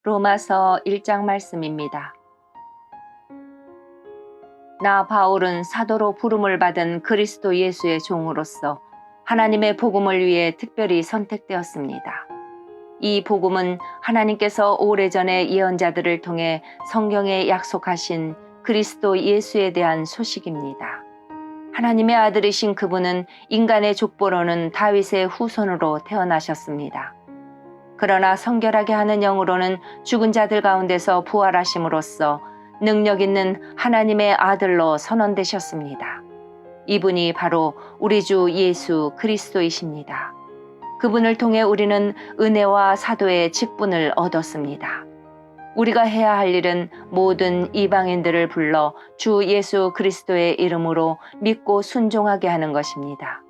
로마서 1장 말씀입니다. 나 바울은 사도로 부름을 받은 그리스도 예수의 종으로서 하나님의 복음을 위해 특별히 선택되었습니다. 이 복음은 하나님께서 오래전에 예언자들을 통해 성경에 약속하신 그리스도 예수에 대한 소식입니다. 하나님의 아들이신 그분은 인간의 족보로는 다윗의 후손으로 태어나셨습니다. 그러나 성결하게 하는 영으로는 죽은 자들 가운데서 부활하심으로써 능력 있는 하나님의 아들로 선언되셨습니다. 이분이 바로 우리 주 예수 그리스도이십니다. 그분을 통해 우리는 은혜와 사도의 직분을 얻었습니다. 우리가 해야 할 일은 모든 이방인들을 불러 주 예수 그리스도의 이름으로 믿고 순종하게 하는 것입니다.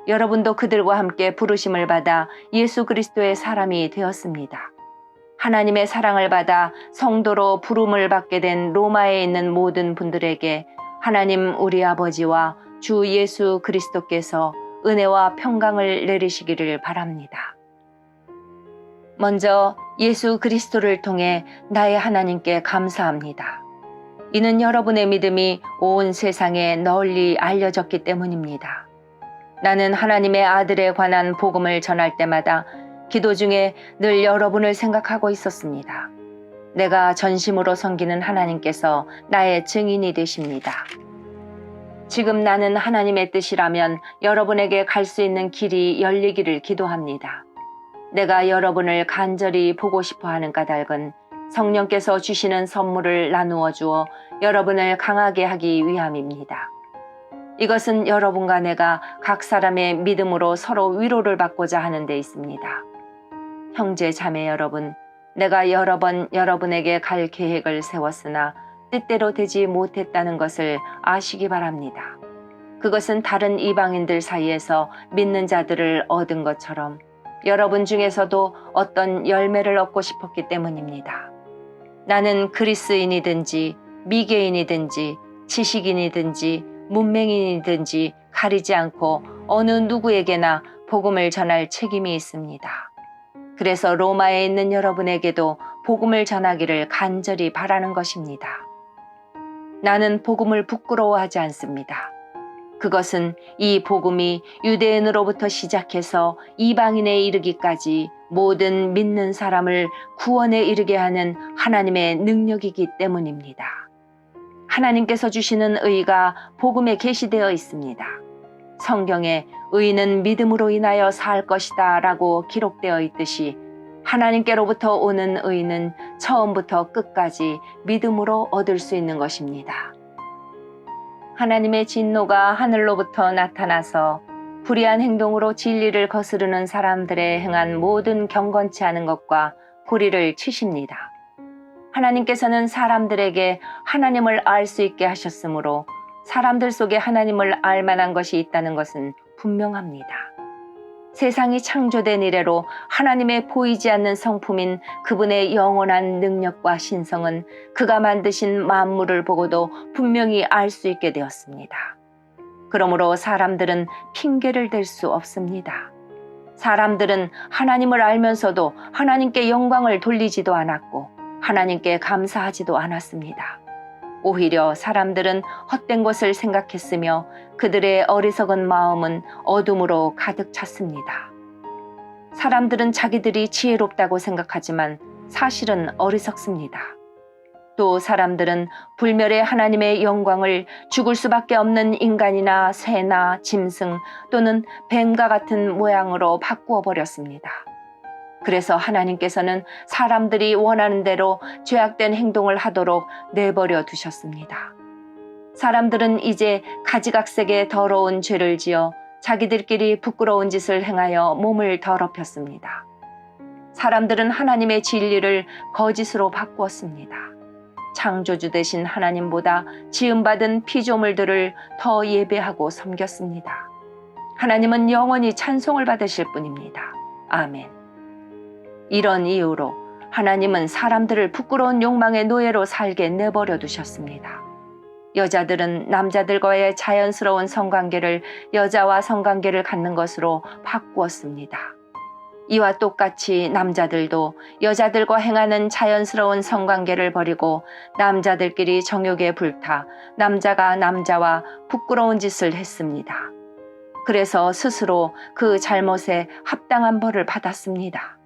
여러분도 그들과 함께 부르심을 받아 예수 그리스도의 사람이 되었습니다. 하나님의 사랑을 받아 성도로 부름을 받게 된 로마에 있는 모든 분들에게 하나님 우리 아버지와 주 예수 그리스도께서 은혜와 평강을 내리시기를 바랍니다. 먼저 예수 그리스도를 통해 나의 하나님께 감사합니다. 이는 여러분의 믿음이 온 세상에 널리 알려졌기 때문입니다. 나는 하나님의 아들에 관한 복음을 전할 때마다 기도 중에 늘 여러분을 생각하고 있었습니다. 내가 전심으로 섬기는 하나님께서 나의 증인이 되십니다. 지금 나는 하나님의 뜻이라면 여러분에게 갈 수 있는 길이 열리기를 기도합니다. 내가 여러분을 간절히 보고 싶어 하는 까닭은 성령께서 주시는 선물을 나누어 주어 여러분을 강하게 하기 위함입니다. 이것은 여러분과 내가 각 사람의 믿음으로 서로 위로를 받고자 하는 데 있습니다. 형제 자매 여러분, 내가 여러 번 여러분에게 갈 계획을 세웠으나 뜻대로 되지 못했다는 것을 아시기 바랍니다. 그것은 다른 이방인들 사이에서 믿는 자들을 얻은 것처럼 여러분 중에서도 어떤 열매를 얻고 싶었기 때문입니다. 나는 그리스인이든지 미개인이든지 지식인이든지 문맹인이든지 가리지 않고 어느 누구에게나 복음을 전할 책임이 있습니다. 그래서 로마에 있는 여러분에게도 복음을 전하기를 간절히 바라는 것입니다. 나는 복음을 부끄러워하지 않습니다. 그것은 이 복음이 유대인으로부터 시작해서 이방인에 이르기까지 모든 믿는 사람을 구원에 이르게 하는 하나님의 능력이기 때문입니다. 하나님께서 주시는 의가 복음에 계시되어 있습니다. 성경에 의인은 믿음으로 인하여 살 것이다 라고 기록되어 있듯이 하나님께로부터 오는 의는 처음부터 끝까지 믿음으로 얻을 수 있는 것입니다. 하나님의 진노가 하늘로부터 나타나서 불의한 행동으로 진리를 거스르는 사람들의 행한 모든 경건치 않은 것과 고리를 치십니다. 하나님께서는 사람들에게 하나님을 알 수 있게 하셨으므로 사람들 속에 하나님을 알 만한 것이 있다는 것은 분명합니다. 세상이 창조된 이래로 하나님의 보이지 않는 성품인 그분의 영원한 능력과 신성은 그가 만드신 만물을 보고도 분명히 알 수 있게 되었습니다. 그러므로 사람들은 핑계를 댈 수 없습니다. 사람들은 하나님을 알면서도 하나님께 영광을 돌리지도 않았고 하나님께 감사하지도 않았습니다. 오히려 사람들은 헛된 것을 생각했으며 그들의 어리석은 마음은 어둠으로 가득 찼습니다. 사람들은 자기들이 지혜롭다고 생각하지만 사실은 어리석습니다. 또 사람들은 불멸의 하나님의 영광을 죽을 수밖에 없는 인간이나 새나 짐승 또는 뱀과 같은 모양으로 바꾸어 버렸습니다. 그래서 하나님께서는 사람들이 원하는 대로 죄악된 행동을 하도록 내버려 두셨습니다. 사람들은 이제 가지각색의 더러운 죄를 지어 자기들끼리 부끄러운 짓을 행하여 몸을 더럽혔습니다. 사람들은 하나님의 진리를 거짓으로 바꾸었습니다. 창조주 되신 하나님보다 지음받은 피조물들을 더 예배하고 섬겼습니다. 하나님은 영원히 찬송을 받으실 분입니다. 아멘. 이런 이유로 하나님은 사람들을 부끄러운 욕망의 노예로 살게 내버려 두셨습니다. 여자들은 남자들과의 자연스러운 성관계를 여자와 성관계를 갖는 것으로 바꾸었습니다. 이와 똑같이 남자들도 여자들과 행하는 자연스러운 성관계를 버리고 남자들끼리 정욕에 불타 남자가 남자와 부끄러운 짓을 했습니다. 그래서 스스로 그 잘못에 합당한 벌을 받았습니다.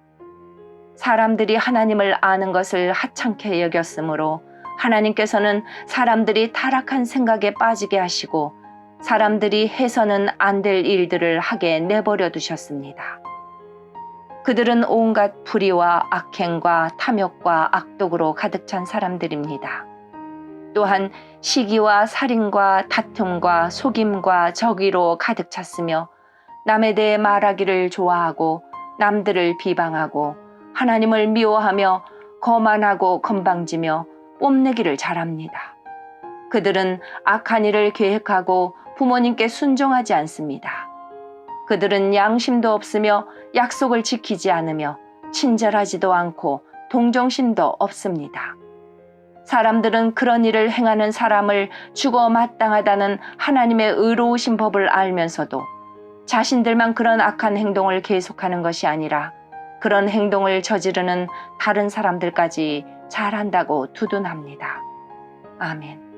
사람들이 하나님을 아는 것을 하찮게 여겼으므로 하나님께서는 사람들이 타락한 생각에 빠지게 하시고 사람들이 해서는 안 될 일들을 하게 내버려 두셨습니다. 그들은 온갖 불의와 악행과 탐욕과 악독으로 가득 찬 사람들입니다. 또한 시기와 살인과 다툼과 속임과 적의로 가득 찼으며 남에 대해 말하기를 좋아하고 남들을 비방하고 하나님을 미워하며 거만하고 건방지며 뽐내기를 잘합니다. 그들은 악한 일을 계획하고 부모님께 순종하지 않습니다. 그들은 양심도 없으며 약속을 지키지 않으며 친절하지도 않고 동정심도 없습니다. 사람들은 그런 일을 행하는 사람을 죽어 마땅하다는 하나님의 의로우신 법을 알면서도 자신들만 그런 악한 행동을 계속하는 것이 아니라 그런 행동을 저지르는 다른 사람들까지 잘한다고 두둔합니다. 아멘.